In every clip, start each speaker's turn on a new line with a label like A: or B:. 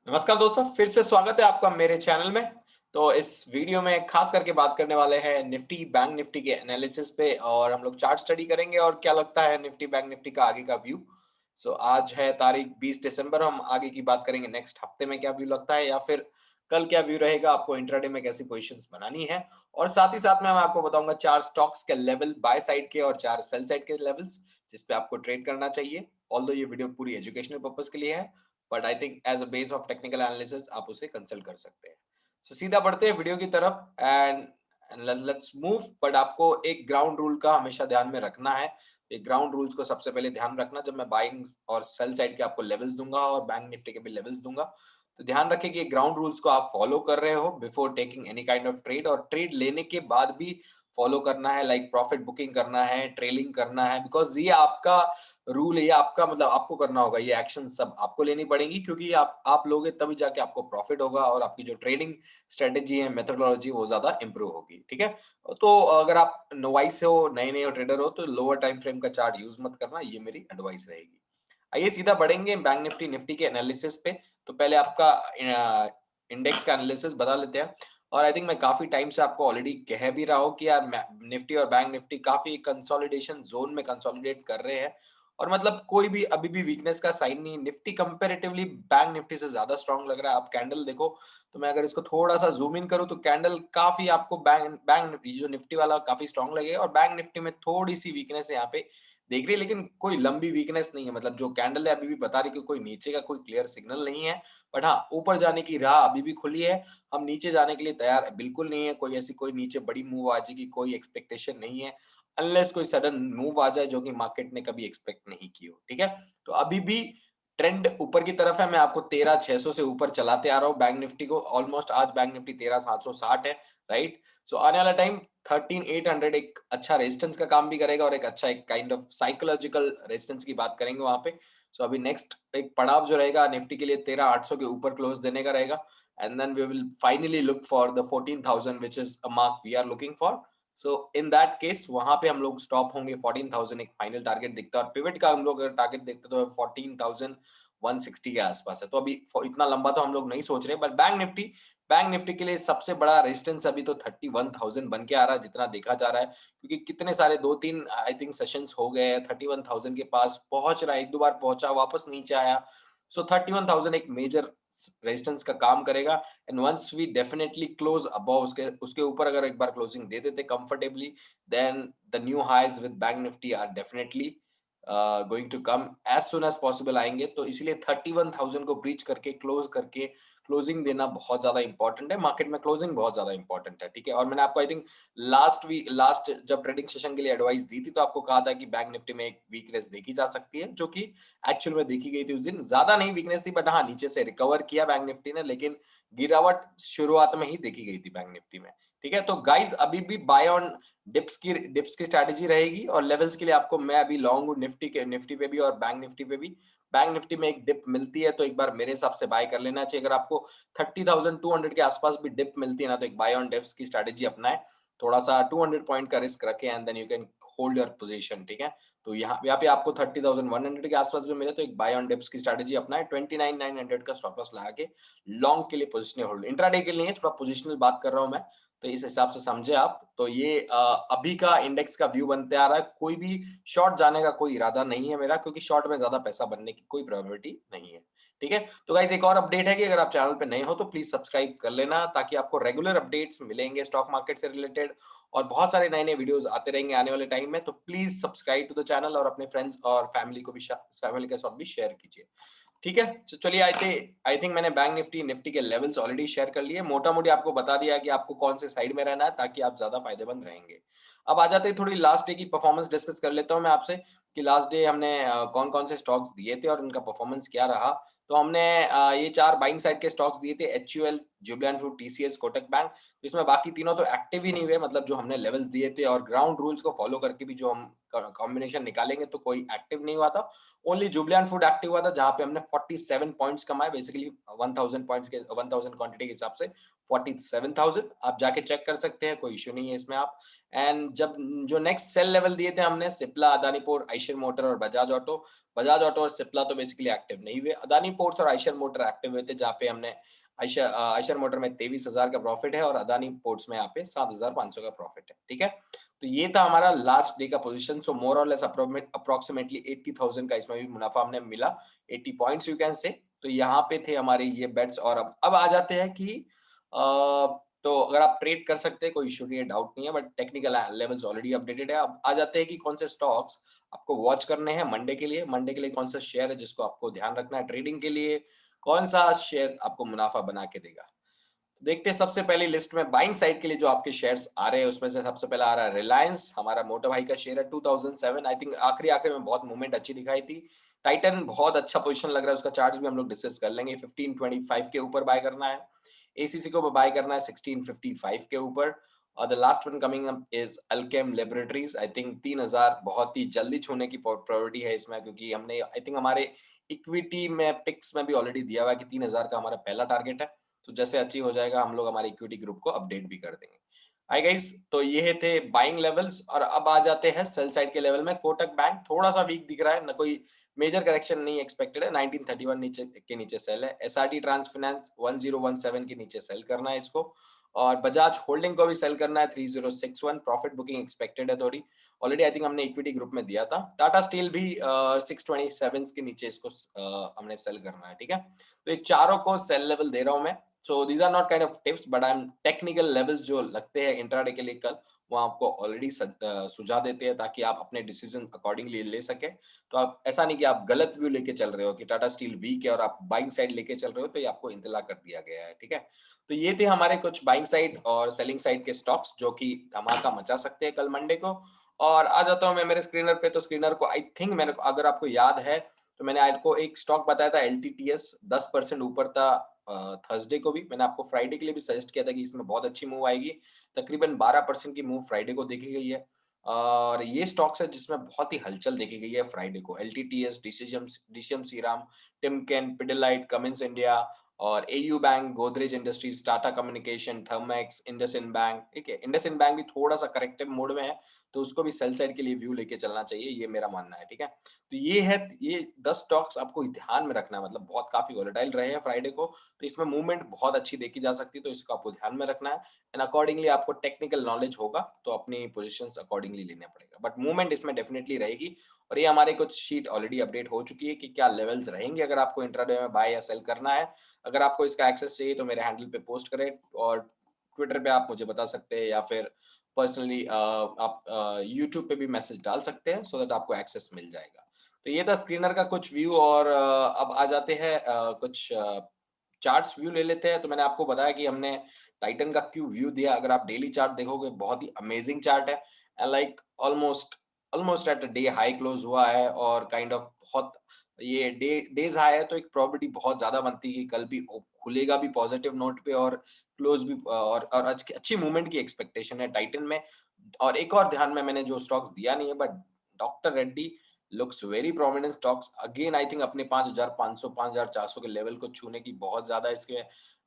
A: नमस्कार दोस्तों, फिर से स्वागत है आपका मेरे चैनल में। तो इस वीडियो में खास करके बात करने वाले हैं निफ्टी बैंक निफ्टी के एनालिसिस पे और हम लोग चार्ट स्टडी करेंगे और क्या लगता है निफ्टी बैंक निफ्टी का आगे का व्यू। आज है तारीख 20 दिसंबर। हम आगे की बात करेंगे नेक्स्ट हफ्ते में क्या व्यू लगता है या फिर कल क्या व्यू रहेगा, आपको इंट्राडे में कैसी पोजीशंस बनानी है। और साथ ही साथ में मैं आपको बताऊंगा 4 स्टॉक्स के लेवल बाय साइड के और 4 सेल साइड के लेवल्स जिस पे आपको ट्रेड करना चाहिए। ऑल्दो ये वीडियो पूरी एजुकेशनल पर्पस के लिए है, but I think as a base of technical analysis आप उसे कंसल्ट कर सकते हैं। सीधा बढ़ते हैं वीडियो की तरफ एंड लेट्स मूव। बट आपको एक ग्राउंड रूल का हमेशा ध्यान में रखना है। एक ग्राउंड रूल्स को सबसे पहले ध्यान रखना, जब मैं बाइंग और सेल साइड के आपको लेवल्स दूंगा और बैंक निफ्टी के भी लेवल्स दूंगा, तो ध्यान रखें कि ग्राउंड रूल्स को आप फॉलो कर रहे हो before taking any kind of trade, और ट्रेड लेने के बाद भी फॉलो करना है। लाइक प्रॉफिट बुकिंग करना है, ट्रेलिंग करना है, बिकॉज ये आपका रूल है, ये आपका मतलब आपको करना होगा। ये एक्शन सब आपको लेनी पड़ेगी क्योंकि आप लोगे तभी जाके आपको प्रॉफिट होगा और आपकी जो ट्रेडिंग स्ट्रेटेजी है, मेथोडोलॉजी, वो ज्यादा इंप्रूव होगी। ठीक है, तो अगर आप नोवाइस हो, नए नए ट्रेडर हो, तो लोअर टाइम फ्रेम का चार्ट यूज मत करना, ये मेरी एडवाइस रहेगी। आइए सीधा बढ़ेंगे बैंक निफ्टी निफ्टी के एनालिसिस पे। तो पहले आपका इंडेक्स का एनालिसिस बता लेते हैं। और आई थिंक मैं काफी टाइम से आपको ऑलरेडी कह भी रहा हूँ कि यार निफ्टी और बैंक निफ्टी काफी कंसोलिडेशन जोन में कंसोलिडेट कर रहे हैं, और मतलब कोई भी अभी भी वीकनेस का साइन नहीं। निफ्टी कंपैरेटिवली बैंक निफ्टी से ज्यादा स्ट्रांग लग रहा है। आप कैंडल देखो, तो मैं अगर इसको थोड़ा सा जूम इन करूं तो कैंडल काफी आपको बैंक बैंक जो निफ्टी वाला काफी स्ट्रांग लगेगा, और बैंक निफ्टी में थोड़ी सी वीकनेस है यहाँ पे देख रही है, लेकिन कोई लंबी वीकनेस नहीं है। मतलब जो कैंडल है अभी भी बता रही कि कोई नीचे का कोई क्लियर सिग्नल नहीं है, बट हाँ, ऊपर जाने की राह अभी भी खुली है। हम नीचे जाने के लिए तैयार बिल्कुल नहीं है। कोई ऐसी कोई नीचे बड़ी मूव आ जाएगी, कोई एक्सपेक्टेशन नहीं है, अनलेस कोई सडन मूव आ जाए जो कि मार्केट ने कभी एक्सपेक्ट नहीं की हो। ठीक है, तो अभी भी ट्रेंड ऊपर की तरफ है। मैं आपको 13,600 से ऊपर चलाते आ रहा हूँ बैंक निफ्टी को। ऑलमोस्ट आज बैंक निफ्टी 13,760 है, राइट। आने वाला टाइम 13,800 एक अच्छा रेजिस्टेंस का काम भी करेगा, और एक अच्छा एक काइंड ऑफ साइकोलॉजिकल रेजिस्टेंस की बात करेंगे वहां पे। अभी नेक्स्ट एक पड़ाव जो रहेगा निफ्टी के लिए 13,800 के ऊपर क्लोज देने का रहेगा, and then we will finally look for the 14,000 which is a mark we are looking for. In that case वहां पे हम लोग स्टॉप होंगे। 14,000 एक फाइनल टारगेट दिखता है, और पिवट का हम लोग अगर टारगेट देखते तो 14,160 के आसपास है। तो अभी इतना लंबा तो हम लोग नहीं सोच रहे, बट बैंक निफ्टी के लिए सबसे बड़ा रेजिस्टेंस अभी तो 31,000 बन के आ रहा है, जितना देखा जा रहा है। क्योंकि कितने सारे 2-3 आई थिंक सेशंस हो गए हैं, 31,000 के पास पहुंच रहा है, एक दो बार पहुंचा, वापस नीचे आया। 31,000 एक मेजर रेजिस्टेंस का काम करेगा, and once we definitely close above, उसके उसके ऊपर अगर एक बार क्लोजिंग दे देते comfortably, then the new highs with Bank Nifty are definitely going to come as soon as possible आएंगे। तो इसलिए 31,000 को ब्रीच करके क्लोजिंग देना बहुत ज्यादा इंपॉर्टेंट है। मार्केट में क्लोजिंग बहुत ज्यादा इंपॉर्टेंट है। ठीक है, और मैंने आपको आई थिंक लास्ट जब ट्रेडिंग सेशन के लिए एडवाइस दी थी, तो आपको कहा था कि बैंक निफ्टी में एक वीकनेस देखी जा सकती है, जो कि एक्चुअल में देखी गई थी उस दिन। ज्यादा नहीं वीकनेस थी, बट हाँ, नीचे से रिकवर किया बैंक निफ्टी ने, लेकिन गिरावट शुरुआत में ही देखी गई थी बैंक निफ्टी में। ठीक है, तो गाइस अभी भी बाय ऑन डिप्स की स्ट्रेटेजी रहेगी, और लेवल्स के लिए आपको मैं अभी लॉन्ग हूं निफ्टी पे भी और बैंक निफ्टी पे भी। बैंक निफ्टी में एक डिप मिलती है तो एक बार मेरे हिसाब से बाय कर लेना चाहिए। अगर आपको 30,200 के आसपास भी डिप मिलती है ना, तो एक बाय ऑन डिप्स की स्ट्रेटेजी अपनाए। थोड़ा सा 200 पॉइंट का रिस्क रखे, and then you can hold your position. ठीक है, तो यहाँ पे आपको 30,100 के आसपास भी मिले तो एक बाय ऑन डिप्स की स्ट्रेटेजी अपनाए। 29,900 का स्टॉप लॉस लगा के लॉन्ग के लिए पोजिशनल होल्ड, इंट्राडे के लिए थोड़ा पोजिशनल बात कर रहा हूं मैं, तो इस हिसाब से समझे आप। तो ये अभी का इंडेक्स का व्यू बनते आ रहा है। कोई भी शॉर्ट जाने का कोई इरादा नहीं है मेरा, क्योंकि शॉर्ट में ज्यादा पैसा बनने की कोई प्रोबेबिलिटी नहीं है। ठीक है, तो गाइस एक और अपडेट है कि अगर आप चैनल पे नए हो तो प्लीज सब्सक्राइब कर लेना, ताकि आपको रेगुलर अपडेट्स मिलेंगे स्टॉक मार्केट से रिलेटेड, और बहुत सारे नए नए वीडियोस आते रहेंगे आने वाले टाइम में। तो please subscribe to the channel, और अपने फ्रेंड्स और फैमिली को भी फैमिली के साथ भी शेयर कीजिए। ठीक है, तो चलिए आई थिंक मैंने बैंक निफ्टी निफ्टी के लेवल्स ऑलरेडी शेयर कर लिए। मोटा मोटी आपको बता दिया है कि आपको कौन से साइड में रहना है, ताकि आप ज्यादा फायदेमंद रहेंगे। अब आ जाते हैं थोड़ी लास्ट डे की परफॉर्मेंस डिस्कस कर लेता हूं मैं आपसे, कि लास्ट डे हमने कौन कौन से स्टॉक्स दिए थे और उनका परफॉर्मेंस क्या रहा। तो हमने ये 4 बाइंग साइड के स्टॉक्स दिए थे: HUL, Jubilant food, TCS, Kotak bank. इसमें बाकी तीनों तो एक्टिव ही नहीं हुए, मतलब जो हमने लेवल्स दिए थे और ग्राउंड रूल्स को फॉलो करके भी जो हम कॉम्बिनेशन निकालेंगे तो कोई एक्टिव नहीं हुआ था। ओनली जुबलियंट फूड एक्टिव हुआ था, जहां पे हमने 47 पॉइंट्स कमाए, बेसिकली 1000 पॉइंट्स के 1000 क्वांटिटी के हिसाब से 47,000। आप जाके चेक कर सकते हैं, कोई इश्यू नहीं है इसमें आप। एंड जब जो नेक्स्ट सेल लेवल दिए थे हमने सिप्ला, अदानी पोर्ट, आइशर मोटर और बजाज ऑटो। बजाज ऑटो और सिप्ला तो बेसिकली एक्टिव नहीं हुए, अदानी पोर्ट्स और आइशर मोटर एक्टिव हुए थे, जहाँ पे हमने आइशर मोटर में 23,000 का प्रॉफिट है और अदानी पोर्ट्स में यहाँ पे 7,500 का प्रॉफिट है। ठीक है, तो ये था हमारा लास्ट डे का पोजीशन। सो मोर और लेस अप्रोक्सीमेटली 80,000 का इसमें भी मुनाफा हमने मिला, 80 पॉइंट्स यू कैन से। तो यहाँ पे थे हमारे ये बेट्स। और अब आ जाते हैं कि तो अगर आप ट्रेड कर सकते हैं कोई इशू नहीं है, डाउट नहीं है, but technical levels already updated है। अब आ जाते हैं कि कौन से स्टॉक्स आपको वॉच करने हैं मंडे के लिए। मंडे के लिए कौन सा शेयर है जिसको आपको ध्यान रखना है ट्रेडिंग के लिए, कौन सा शेयर आपको मुनाफा बना के देगा। देखते हैं सबसे पहली लिस्ट में बाइंग साइड के लिए जो आपके शेयर्स आ रहे हैं, उसमें से सबसे पहला आ रहा है रिलायंस। हमारा मोटा भाई का शेयर है 2007। आई थिंक आखिरी में बहुत मूवमेंट अच्छी दिखाई थी। टाइटन बहुत अच्छा पोजीशन लग रहा है, उसका चार्ट्स भी हम लोग डिस्कस कर लेंगे। 1525 के ऊपर बाय करना है, एसीसी को बाय करना है 1655 के ऊपर। और the last one coming up is Alkem laboratories. I think 3000 बहुत ही जल्दी छूने की प्रोबेबिलिटी है इसमें, क्योंकि हमने आई थिंक हमारे इक्विटी में पिक्स में भी ऑलरेडी दिया हुआ है कि 3000 का हमारा पहला टारगेट है। तो जैसे अचीव हो जाएगा हम लोग हमारे इक्विटी ग्रुप को अपडेट भी कर देंगे। हाय गाइस, तो ये थे बाइंग लेवल्स। और अब आ जाते हैं सेल साइड के लेवल में। कोटक बैंक थोड़ा सा वीक दिख रहा है, ना कोई मेजर करेक्शन नहीं एक्सपेक्टेड है। 1931 नीचे के नीचे सेल है। एसआरटी ट्रांस फाइनेंस 1017 के नीचे सेल करना है इसको। और बजाज होल्डिंग को भी सेल करना है 3061। प्रॉफिट बुकिंग एक्सपेक्टेड है थोड़ी, ऑलरेडी आई थिंक हमने इक्विटी ग्रुप में दिया था। टाटा स्टील भी 627 के नीचे इसको हमने सेल करना है। ठीक है, तो ये चारों को सेल लेवल दे रहा हूं मैं। So these are not kind of tips, but I am technical levels जो लगते हैं इंट्राडे के लिए कल, वो आपको ऑलरेडी सुझा देते हैं ताकि आप अपने डिसीजन अकॉर्डिंगली ले सके। तो आप ऐसा नहीं कि आप गलत व्यू लेके चल रहे हो कि टाटा स्टील वीक है और आप बाइंग साइड लेके चल रहे हो, तो ये आपको इंतला कर दिया गया है। ठीक है, तो ये थे हमारे कुछ बाइंग साइड और सेलिंग साइड के स्टॉक्स जो कि धमाका मचा सकते हैं कल मंडे को। और आ जाता हूं मैं मेरे स्क्रीनर पे। तो स्क्रीनर को आई थिंक मैंने, अगर आपको याद है तो मैंने आपको एक स्टॉक बताया था एलटीटीएस, 10% ऊपर था थर्सडे को भी। मैंने आपको फ्राइडे के लिए भी सजेस्ट किया था कि इसमें बहुत अच्छी मूव आएगी। तकरीबन 12% की मूव फ्राइडे को देखी गई है। और ये स्टॉक्स है जिसमें बहुत ही हलचल देखी गई है फ्राइडे को। LTTS, DCM Shriram, Timken, Pidilite, Cummins India और AU bank, Godrej industries, Tata communication, Thermax, IndusInd bank. ठीक है, इंडसइंड बैंक भी थोड़ा सा करेक्टिव मोड में है, तो उसको भी सेल साइड के लिए व्यू लेके चलना चाहिए, ये मेरा मानना है। ठीक है, तो ये 10 स्टॉक्स आपको ध्यान में रखना है, मतलब बहुत काफी वोलेटाइल रहे हैं फ्राइडे को, तो इसमें मूवमेंट बहुत अच्छी देखी जा सकती है, तो इसको आपको ध्यान में रखना है। एंड अकॉर्डिंगली आपको टेक्निकल नॉलेज होगा तो अपनी पोजीशंस अकॉर्डिंगली लेना पड़ेगा, बट मूवमेंट इसमें डेफिनेटली रहेगी। और ये हमारे कुछ शीट ऑलरेडी अपडेट हो चुकी है कि क्या लेवल्स रहेंगे अगर आपको इंट्राडे में बाय या सेल करना है। अगर आपको इसका एक्सेस चाहिए तो मेरे हैंडल पे पोस्ट करें, और ट्विटर पे आप मुझे बता सकते हैं, या फिर पर्सनली आप यूट्यूब पे भी मैसेज डाल सकते हैं, सो दैट आपको एक्सेस मिल जाएगा। तो ये था स्क्रीनर का कुछ व्यू। और अब आ जाते हैं कुछ चार्ट्स व्यू ले लेते हैं। तो मैंने आपको बताया कि हमने टाइटन का क्यों व्यू दिया। अगर आप डेली चार्ट देखोगे बहुत ही अमेजिंग चार्ट है, and like almost almost at day high close हुआ है। और काइंड ऑफ बहुत ये डेज हाई है, तो एक प्रोबेबिलिटी बहुत ज्यादा बनती है कि कल भी खुलेगा भी पॉजिटिव नोट पे और क्लोज भी, और अच्छी मूवमेंट की एक्सपेक्टेशन है टाइटन में। और एक और ध्यान में मैंने जो स्टॉक्स दिया नहीं है, but doctor Reddy looks very prominent stocks again. I think अपने 5500 5400 के लेवल को छूने की बहुत ज्यादा इसके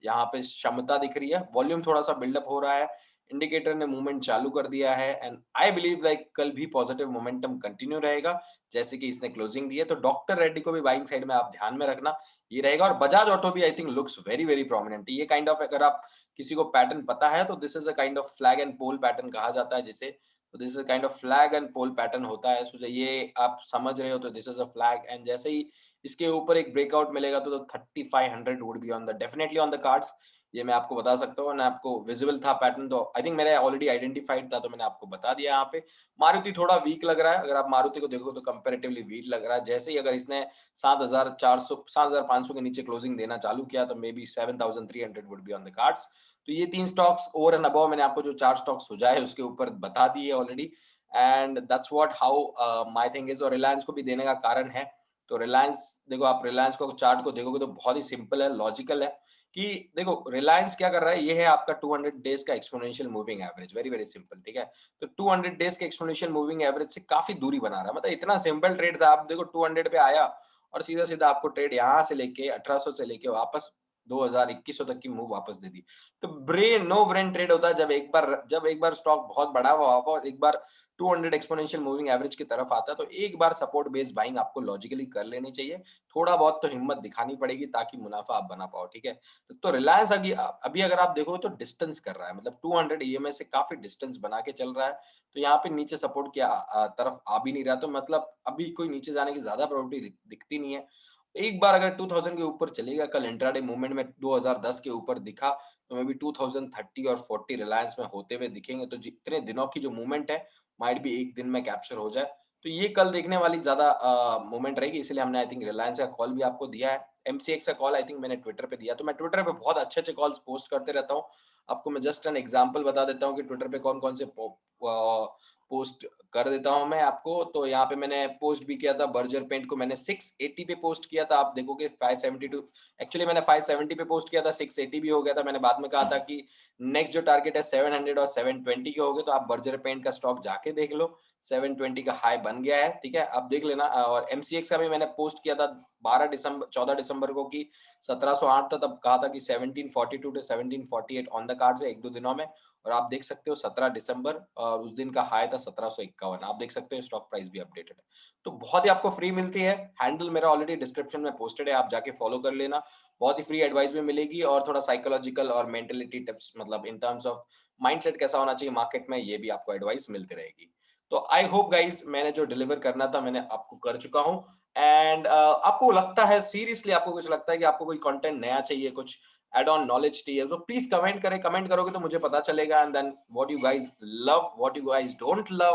A: यहाँ पे क्षमता दिख रही है। वॉल्यूम थोड़ा सा बिल्डअप हो रहा है, इंडिकेटर ने मूवमेंट चालू कर दिया है, एंड आई बिलीव लाइक कल भी पॉजिटिव मोमेंटम कंटिन्यू रहेगा जैसे कि इसने क्लोजिंग दी है। तो डॉक्टर रेड्डी को भी बाइंग साइड में आप ध्यान में रखना, ये रहेगा। और बजाज ऑटो भी I think looks very very prominent. ये काइंड ऑफ, अगर आप किसी को पैटर्न पता है तो this is a kind of flag and pole pattern कहा जाता है जिसे। तो this is kind of flag and pole pattern होता है। सो ये आप समझ रहे हो, तो this is a flag, and जैसे ही इसके ऊपर एक ब्रेकआउट मिलेगा तो 3500 would be on the definitely on the cards. ये मैं आपको बता सकता हूँ ना, आपको विजिबल था पैटर्न, तो आई थिंक मैंने ऑलरेडी आइडेंटिफाइड था, तो मैंने आपको बता दिया। यहाँ पे मारुति थोड़ा वीक लग रहा है, अगर आप मारुति को देखो तो कंपैरेटिवली वीक लग रहा है। जैसे ही अगर इसने 7400 7500 के नीचे क्लोजिंग देना चालू किया तो may be 7300 would be on the cards. तो ये 3 स्टॉक्स ओवर एंड अबव मैंने आपको जो 4 स्टॉक्स सुझाए उसके ऊपर बता दिए already, and that's what how my thing is. और रिलायंस को भी देने का कारण है, तो रिलायंस देखो, आप रिलायंस को चार्ट को देखोगे तो बहुत ही सिंपल है, लॉजिकल है कि देखो रिलायंस क्या कर रहा है, ये है आपका 200 डेज का exponential moving average, very very simple, ठीक है। तो 200 डेज के एक्सपोनेंशियल मूविंग एवरेज से काफी दूरी बना रहा है, मतलब इतना सिंपल ट्रेड था। आप देखो 200 पे आया और सीधा सीधा आपको ट्रेड यहाँ से लेके 1800 से लेके वापस 2000-2100 तक की मूव वापस दे दी। तो नो ब्रेन ट्रेड होता है जब एक बार स्टॉक बहुत बड़ा हुआ और एक बार 200 एक्सपोनेंशियल मूविंग एवरेज की तरफ आता है, तो एक बार सपोर्ट बेस्ड बाइंग आपको लॉजिकली कर लेनी चाहिए। थोड़ा बहुत तो हिम्मत दिखानी पड़ेगी ताकि मुनाफा आप बना पाओ, ठीक है। तो रिलायंस अभी अगर आप देखो तो डिस्टेंस कर रहा है, मतलब 200 ईएमए से काफी डिस्टेंस बना के चल रहा है। तो यहाँ पे नीचे सपोर्ट की तरफ आ भी नहीं रहा, तो मतलब अभी कोई नीचे जाने की ज्यादा प्रोबेबिलिटी दिखती नहीं है। एक बार अगर 2000 के ऊपर चलेगा, कल इंट्राडे मूवमेंट में 2010 के ऊपर दिखा, तो मे बी 2030 और 40 रिलायंस में होते हुए दिखेंगे। तो जितने दिनों की जो मूवमेंट है, माइट भी एक दिन में कैप्चर हो जाए। तो ये कल देखने वाली ज्यादा मूवमेंट रहेगी, इसलिए हमने आई थिंक रिलायंस का कॉल भी आपको दिया है। एमसीएक्स का कॉल आई थिंक मैंने ट्विटर पे दिया, तो मैं ट्विटर पे बहुत अच्छे अच्छे कॉल्स पोस्ट करते रहता हूँ। आपको मैं जस्ट एन एग्जांपल बता देता हूँ कि ट्विटर पे कौन कौन से पोस्ट कर देता हूँ मैं आपको। तो यहाँ पे मैंने पोस्ट भी किया था, बर्जर पेंट को मैंने 680 पे पोस्ट किया था। आप देखोगे 572, एक्चुअली मैंने 570 पे पोस्ट किया था, 680 भी हो गया था। मैंने बाद में कहा था कि नेक्स्ट जो टारगेट है 700 और 720 के हो गए, तो आप बर्जर पेंट का स्टॉक जाके देख लो, 720 का हाई बन गया है, ठीक है, आप देख लेना। और एमसीएक्स का भी मैंने पोस्ट किया था 14 दिसंबर को कि 1708 था, तब कहा था कि 1742 टू 1748 ऑन द कार्ड है एक दो दिनों में। और आप देख सकते हो 17 दिसंबर और उस दिन का हाई था 1751। आप देख सकते हो स्टॉक प्राइस भी अपडेटेड है। तो बहुत ही आपको फ्री मिलती है, हैंडल मेरा ऑलरेडी डिस्क्रिप्शन में पोस्टेड है, आप जाके फॉलो कर लेना। बहुत ही फ्री एडवाइस भी मिलेगी और थोड़ा साइकोलॉजिकल और मेंटलिटी टिप्स, मतलब इन टर्म्स ऑफ माइंडसेट कैसा होना चाहिए मार्केट में, ये भी आपको एडवाइस मिलती रहेगी। तो आई होप गाइस, मैंने जो डिलीवर करना था मैंने आपको कर चुका हूँ। एंड आपको लगता है सीरियसली, आपको कुछ लगता है कि आपको कोई कंटेंट नया चाहिए, कुछ एड ऑन नॉलेज चाहिए, तो प्लीज कमेंट करें। कमेंट करोगे तो मुझे पता चलेगा, and then what you guys love, what you guys don't love,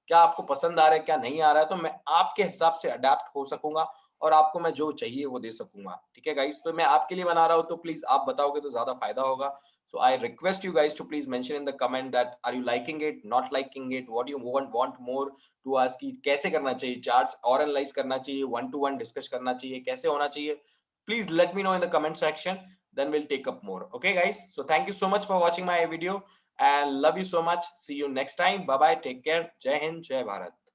A: क्या आपको पसंद आ रहा है क्या नहीं आ रहा है, तो मैं आपके हिसाब से अडेप्ट हो सकूंगा और आपको मैं जो चाहिए वो दे सकूंगा, ठीक है गाइस। तो मैं आपके लिए बना रहा हूँ, तो प्लीज आप बताओगे तो ज्यादा फायदा होगा। So I request you guys to please mention in the comment that are you liking it, not liking it, what do you want more to us, कि कैसे करना चाहिए, चार्ट्स और एनालाइज करना चाहिए, वन टू वन डिस्कस करना चाहिए, कैसे होना चाहिए। Please let me know in the comment section, then we'll take up more. Okay guys, so thank you so much for watching my video and love you so much. See you next time. Bye bye, take care. Jai Hind, Jai Bharat.